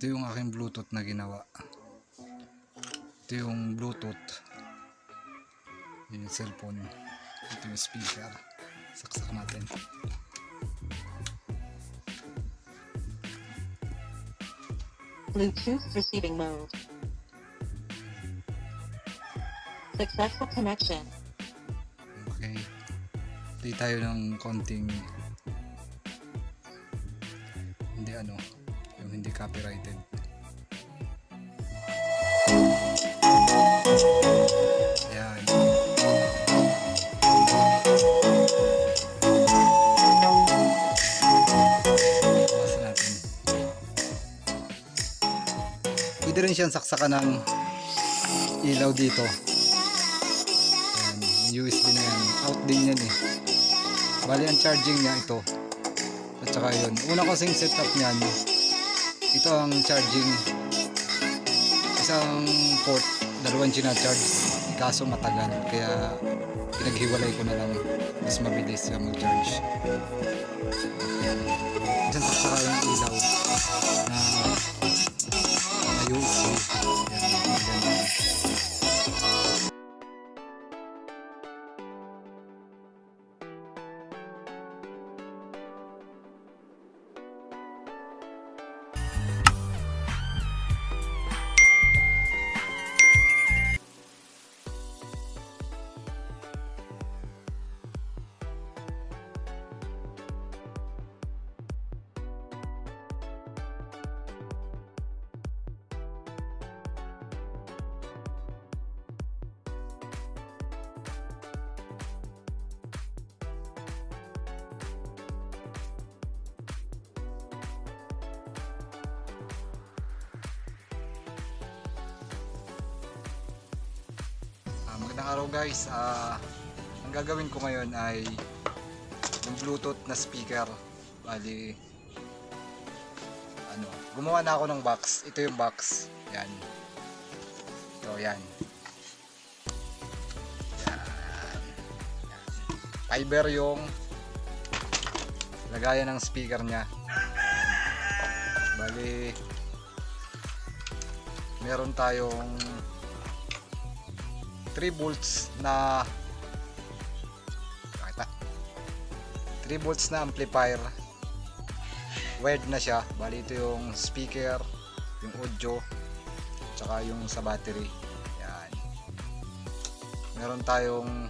Ito yung aking Bluetooth na ginawa. Ito yung Bluetooth. Yun yung cellphone. Ito yung speaker. Saksak natin. Bluetooth receiving mode. Successful connection. Okay. Play tayo ng konting hindi copyrighted. Ayan. Bawasan natin. Pwede rin siyang saksakan ng ilaw dito. Ayan. USB na yan. Out din yan eh. Bali ang charging niya ito. At saka yun. Una kasing setup niyan, ito ang charging, isang port, dalawang charge, kaso matagal, kaya pinaghiwalay ko na lang, mas mabilis siya mag-charge. Diyan saka yung ilaw na USB. Yan, maganda. Magandang araw guys. Ang gagawin ko ngayon ay yung Bluetooth na speaker. Bali gumawa na ako ng box. Ito yung box. Yan. Ito, yan. Fiber yung lagayan ng speaker nya. Bali meron tayong 3 volts na 3 volts na amplifier, wired na siya. Bali ito yung speaker, yung audio, tsaka yung sa battery. Yan. Meron tayong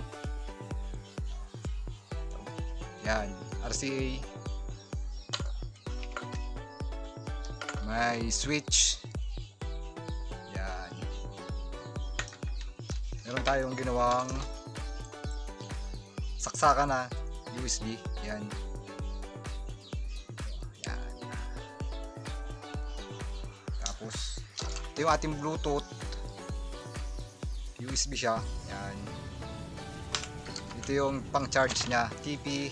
yan, RCA, may switch. Meron tayong ginawang saksakan na USB. Yan. Yan. Tapos ito yung ating Bluetooth. USB siya. Yan. Ito yung pang charge nya, TP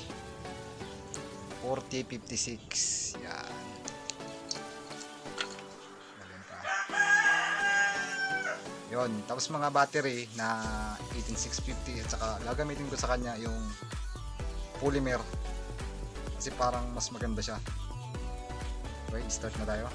4056. Yan. Yon, tapos mga battery na 18650 at saka gagamitin ko sa kanya yung polymer kasi parang mas maganda siya. Okay, start na tayo.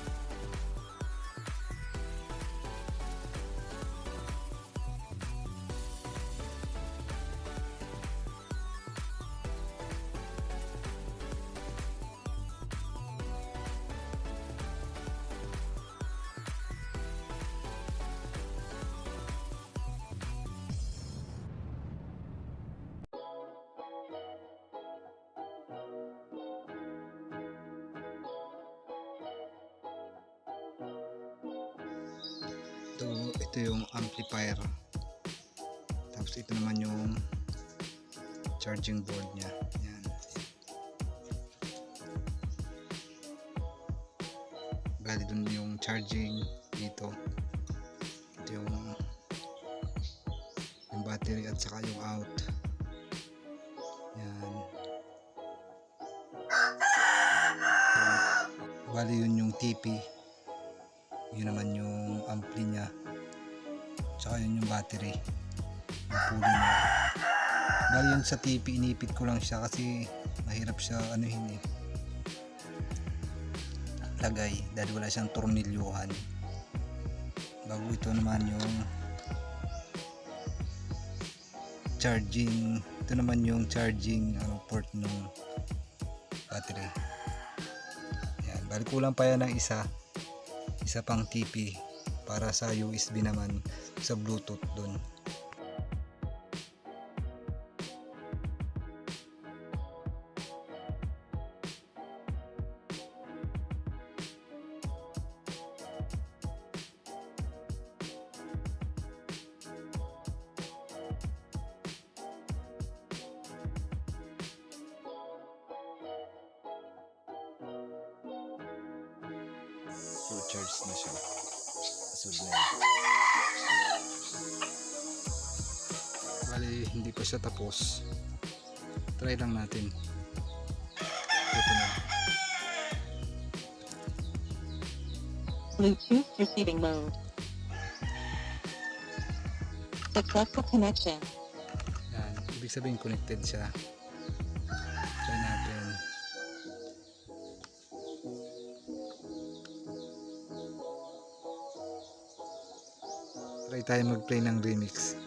Ito yung amplifier, tapos ito naman yung charging board nya. Yan. Bali dun yung charging dito. Ito yung battery at saka yung out. Yan. Bali yun yung TP, yun naman yung ampli nya, tsaka yun yung battery, yung pulley nya. Bali yun sa TP inipit ko lang siya kasi mahirap siya anuhin eh. ilagay dahil wala siyang tornilyuhan. Bago ito naman yung charging, ito naman yung charging port ng battery. Yan, bali kulang pa yan ng isa pang TP para sa USB naman sa Bluetooth dun. Full charge na siya. Asod na yan. Bali, hindi pa siya tapos. Try lang natin. Ito na. Bluetooth receiving mode. Successful connection. Yan. Ibig sabihin connected siya. Try natin. Try tayo mag-play ng remix.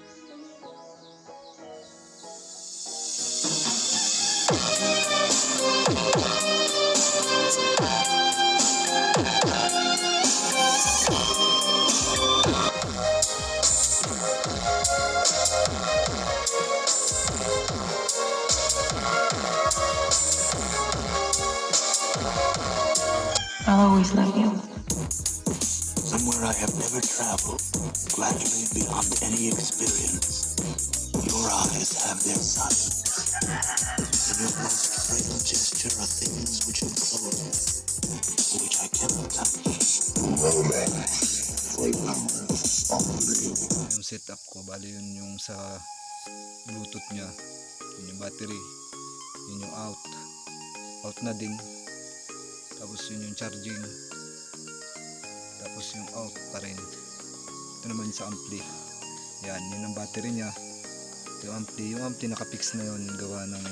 I'll always love you. Somewhere I have never traveled, gradually beyond any experience. Your eyes have their sight. In your most frail gesture are things which enclose me, which I cannot touch. Yung setup ko, bali yun yung sa Bluetooth nya, yun yung battery, yun yung out na din, tapos yun yung charging, tapos yung out pa rin. Ito naman sa ampli, yan, yun ang battery nya, yung ampli nakapix na yun, gawa ng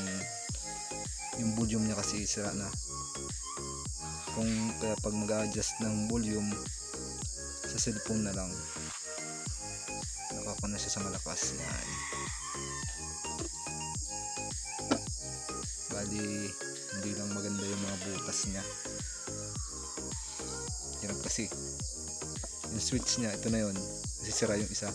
yung volume nya kasi sira na. Kaya pag mag-adjust ng volume sa cellphone na lang, nakaka na siya sa malakas. Yan. Bali, hindi lang maganda yung mga butas niya. Hirap kasi yung switch niya, ito na yun, kasi sira yung isa.